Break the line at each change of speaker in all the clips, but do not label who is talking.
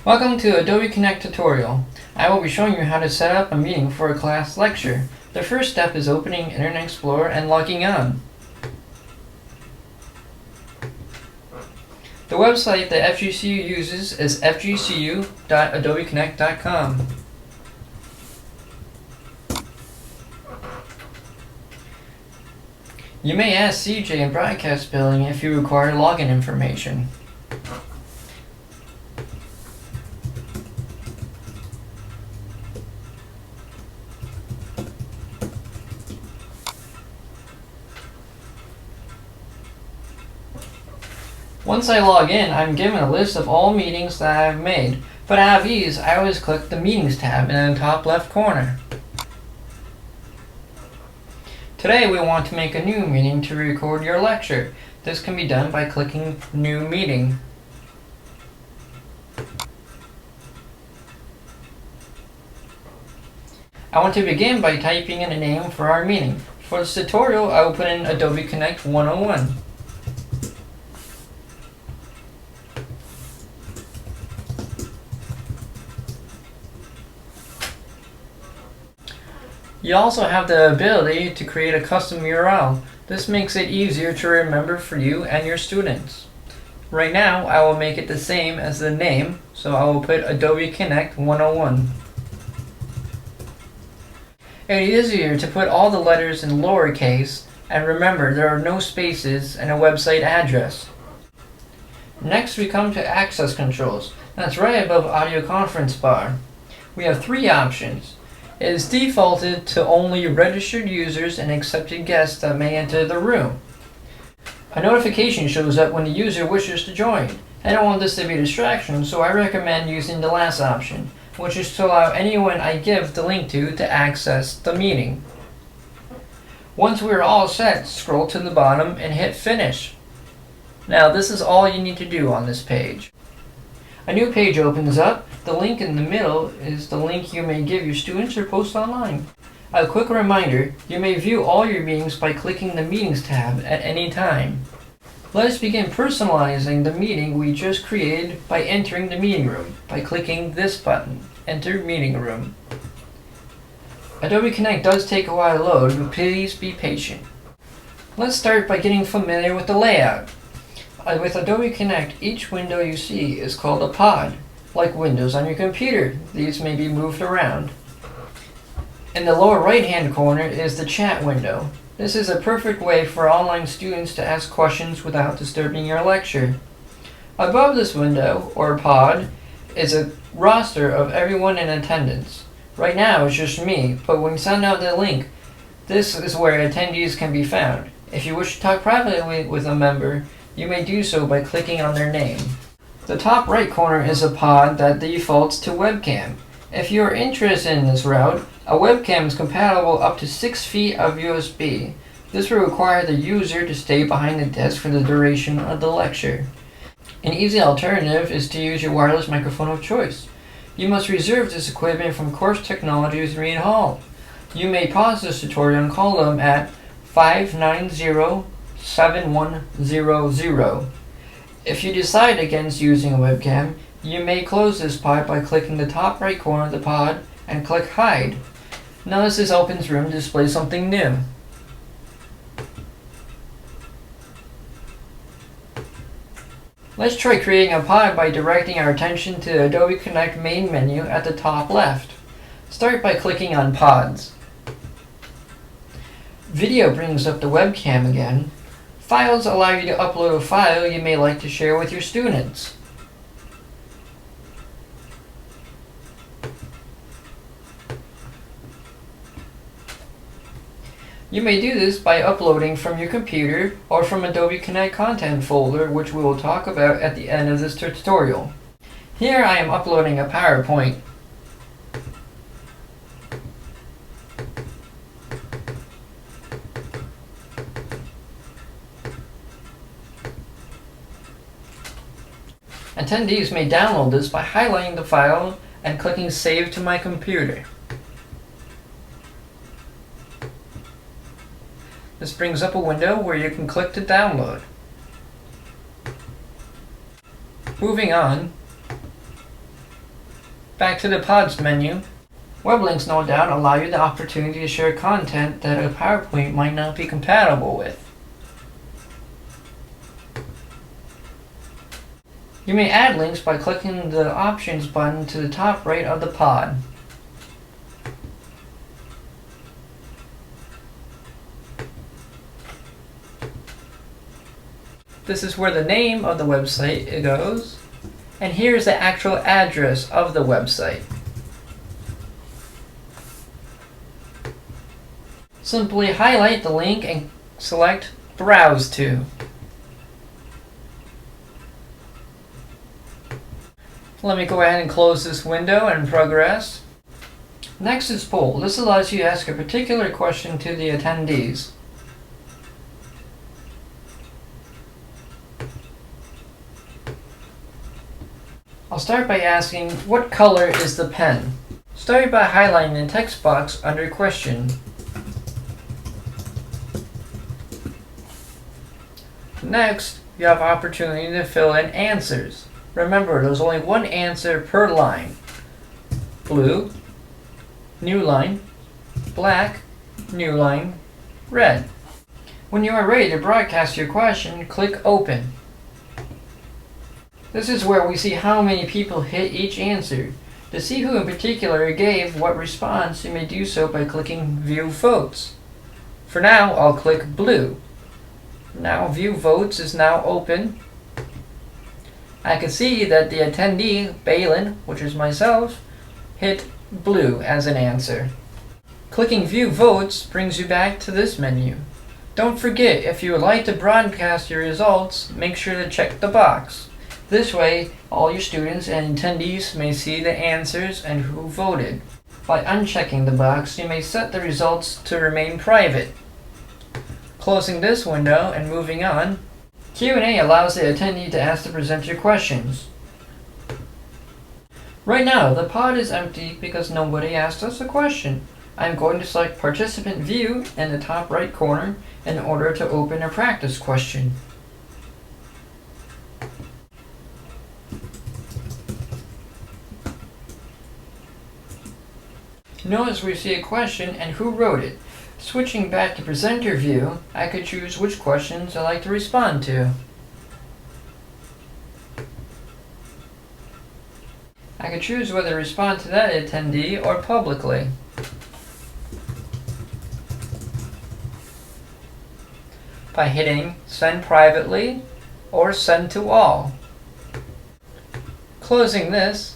Welcome to Adobe Connect tutorial. I will be showing you how to set up a meeting for a class lecture. The first step is opening Internet Explorer and logging on. The website that FGCU uses is fgcu.adobeconnect.com. You may ask CJ in broadcast billing if you require login information. Once I log in, I'm given a list of all meetings that I've made, but out of ease, I always click the Meetings tab in the top left corner. Today we want to make a new meeting to record your lecture. This can be done by clicking New Meeting. I want to begin by typing in a name for our meeting. For this tutorial, I will put in Adobe Connect 101. You also have the ability to create a custom URL. This makes it easier to remember for you and your students. Right now, I will make it the same as the name, so I will put Adobe Connect 101. It is easier to put all the letters in lowercase, and remember there are no spaces and a website address. Next we come to access controls. That's right above audio conference bar. We have three options. It is defaulted to only registered users and accepted guests that may enter the room. A notification shows up when the user wishes to join. I don't want this to be a distraction, so I recommend using the last option, which is to allow anyone I give the link to access the meeting. Once we're all set, scroll to the bottom and hit Finish. Now this is all you need to do on this page. A new page opens up. The link in the middle is the link you may give your students or post online. A quick reminder, you may view all your meetings by clicking the Meetings tab at any time. Let us begin personalizing the meeting we just created by entering the meeting room by clicking this button, Enter Meeting Room. Adobe Connect does take a while to load, but please be patient. Let's start by getting familiar with the layout. With Adobe Connect, each window you see is called a pod. Like windows on your computer, these may be moved around. In the lower right hand corner is the chat window. This is a perfect way for online students to ask questions without disturbing your lecture. Above this window, or pod, is a roster of everyone in attendance. Right now it's just me, but when you send out the link, this is where attendees can be found. If you wish to talk privately with a member, you may do so by clicking on their name. The top right corner is a pod that defaults to webcam. If you are interested in this route, a webcam is compatible up to 6 feet of USB. This will require the user to stay behind the desk for the duration of the lecture. An easy alternative is to use your wireless microphone of choice. You must reserve this equipment from Course Technologies Reed Hall. You may pause this tutorial and call them at 590-7100. If you decide against using a webcam, you may close this pod by clicking the top right corner of the pod and click Hide. Notice this opens room to display something new. Let's try creating a pod by directing our attention to the Adobe Connect main menu at the top left. Start by clicking on Pods. Video brings up the webcam again. Files allow you to upload a file you may like to share with your students. You may do this by uploading from your computer or from Adobe Connect content folder, which we will talk about at the end of this tutorial. Here I am uploading a PowerPoint. Attendees may download this by highlighting the file and clicking Save to My Computer. This brings up a window where you can click to download. Moving on, Back to the Pods menu. Web links no doubt allow you the opportunity to share content that a PowerPoint might not be compatible with. You may add links by clicking the Options button to the top right of the pod. This is where the name of the website goes, and here's the actual address of the website. Simply highlight the link and select Browse to. Let me go ahead and close this window and progress. Next is Poll. This allows you to ask a particular question to the attendees. I'll start by asking, what color is the pen? Start by highlighting the text box under Question. Next, you have opportunity to fill in answers. Remember, there's only one answer per line. Blue, new line, black, new line, red. When you are ready to broadcast your question, click Open. This is where we see how many people hit each answer. To see who in particular gave what response, you may do so by clicking View Votes. For now, I'll click Blue. Now View Votes is now open. I can see that the attendee, Balin, which is myself, hit blue as an answer. Clicking View Votes brings you back to this menu. Don't forget, if you would like to broadcast your results, make sure to check the box. This way, all your students and attendees may see the answers and who voted. By unchecking the box, you may set the results to remain private. Closing this window and moving on, Q&A allows the attendee to ask the presenter questions. Right now, the pod is empty because nobody asked us a question. I'm going to select Participant View in the top right corner in order to open a practice question. Notice we see a question and who wrote it. Switching back to Presenter View, I could choose which questions I'd like to respond to. I could choose whether to respond to that attendee or publicly. By hitting Send Privately or Send to All. Closing this,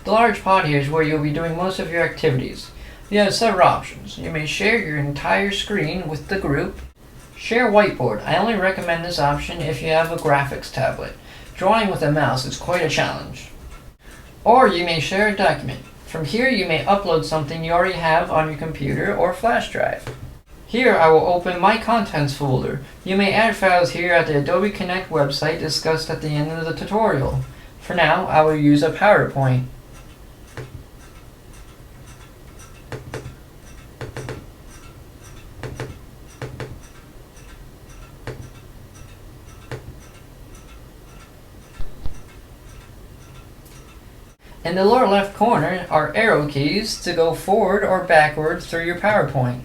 the large pod here is where you'll be doing most of your activities. You have several options. You may share your entire screen with the group. Share whiteboard. I only recommend this option if you have a graphics tablet. Drawing with a mouse is quite a challenge. Or you may share a document. From here you may upload something you already have on your computer or flash drive. Here I will open my contents folder. You may add files here at the Adobe Connect website discussed at the end of the tutorial. For now, I will use a PowerPoint. In the lower left corner are arrow keys to go forward or backward through your PowerPoint.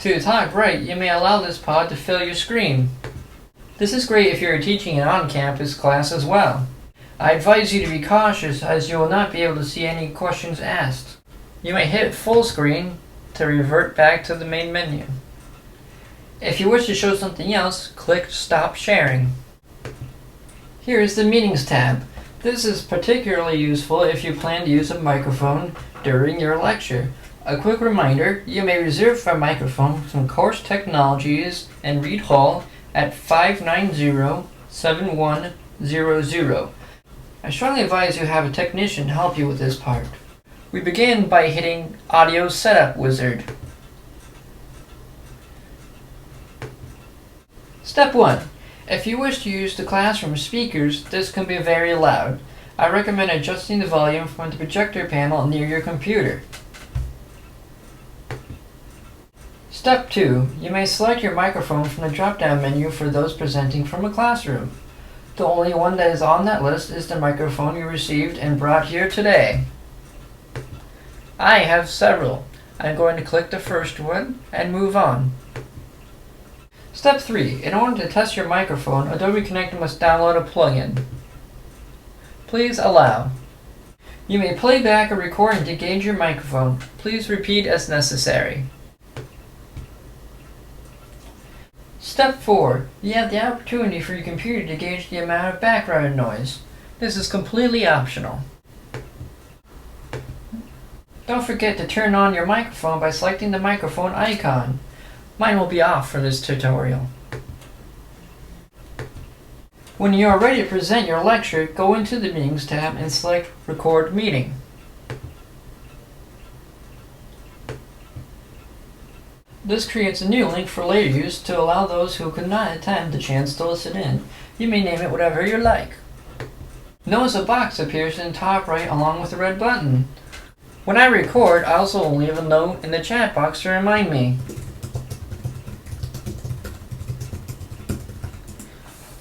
To the top right, you may allow this pod to fill your screen. This is great if you're teaching an on-campus class as well. I advise you to be cautious as you will not be able to see any questions asked. You may hit full screen to revert back to the main menu. If you wish to show something else, click Stop Sharing. Here is the Meetings tab. This is particularly useful if you plan to use a microphone during your lecture. A quick reminder, you may reserve a microphone from Course Technologies and Reed Hall at 590-7100. I strongly advise you have a technician help you with this part. We begin by hitting Audio Setup Wizard. Step 1. If you wish to use the classroom speakers, this can be very loud. I recommend adjusting the volume from the projector panel near your computer. Step 2. You may select your microphone from the drop-down menu for those presenting from a classroom. The only one that is on that list is the microphone you received and brought here today. I have several. I'm going to click the first one and move on. Step 3. In order to test your microphone, Adobe Connect must download a plugin. Please allow. You may play back a recording to gauge your microphone. Please repeat as necessary. Step 4. You have the opportunity for your computer to gauge the amount of background noise. This is completely optional. Don't forget to turn on your microphone by selecting the microphone icon. Mine will be off for this tutorial. When you are ready to present your lecture, go into the Meetings tab and select Record Meeting. This creates a new link for later use to allow those who could not attend the chance to listen in. You may name it whatever you like. Notice a box appears in the top right along with the red button. When I record, I also leave a note in the chat box to remind me.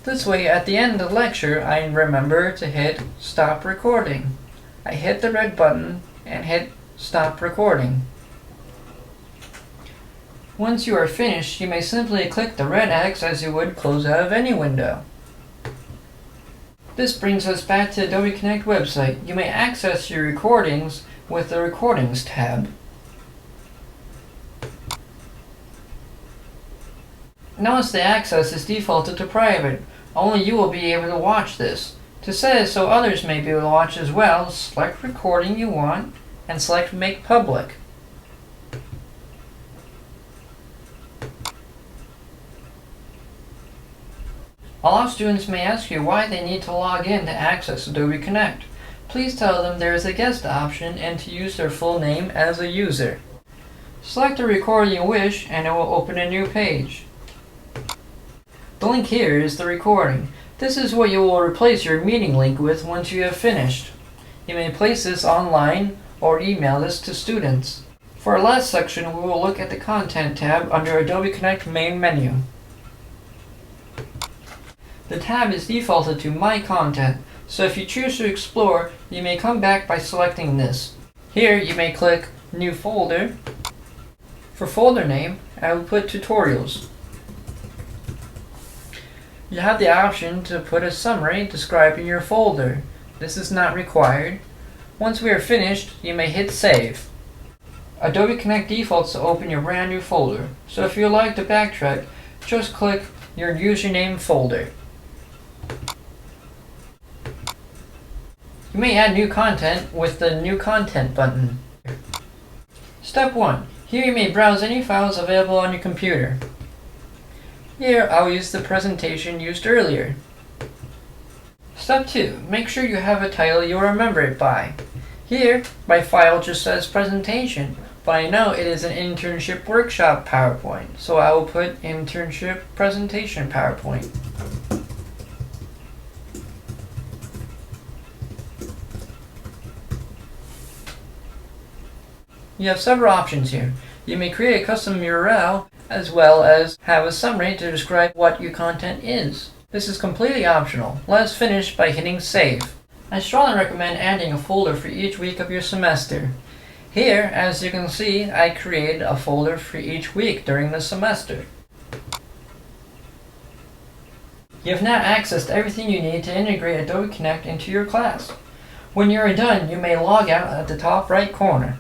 This way, at the end of the lecture, I remember to hit Stop Recording. I hit the red button and hit Stop Recording. Once you are finished, you may simply click the red X as you would close out of any window. This brings us back to the Adobe Connect website. You may access your recordings with the Recordings tab. Notice the access is defaulted to private. Only you will be able to watch this. To set it so others may be able to watch as well, select recording you want and select Make Public. A lot of students may ask you why they need to log in to access Adobe Connect. Please tell them there is a guest option and to use their full name as a user. Select the recording you wish and it will open a new page. The link here is the recording. This is what you will replace your meeting link with once you have finished. You may place this online or email this to students. For our last section, we will look at the Content tab under Adobe Connect main menu. The tab is defaulted to My Content, so if you choose to explore, you may come back by selecting this. Here you may click New Folder. For folder name, I will put Tutorials. You have the option to put a summary describing your folder. This is not required. Once we are finished, you may hit Save. Adobe Connect defaults to open your brand new folder, so if you would like to backtrack, just click your username folder. You may add new content with the New Content button. Step 1. Here you may browse any files available on your computer. Here I'll use the presentation used earlier. Step 2. Make sure you have a title you'll remember it by. Here, my file just says Presentation, but I know it is an Internship Workshop PowerPoint, so I will put Internship Presentation PowerPoint. You have several options here. You may create a custom URL as well as have a summary to describe what your content is. This is completely optional. Let us finish by hitting Save. I strongly recommend adding a folder for each week of your semester. Here, as you can see, I created a folder for each week during the semester. You have now accessed everything you need to integrate Adobe Connect into your class. When you are done, you may log out at the top right corner.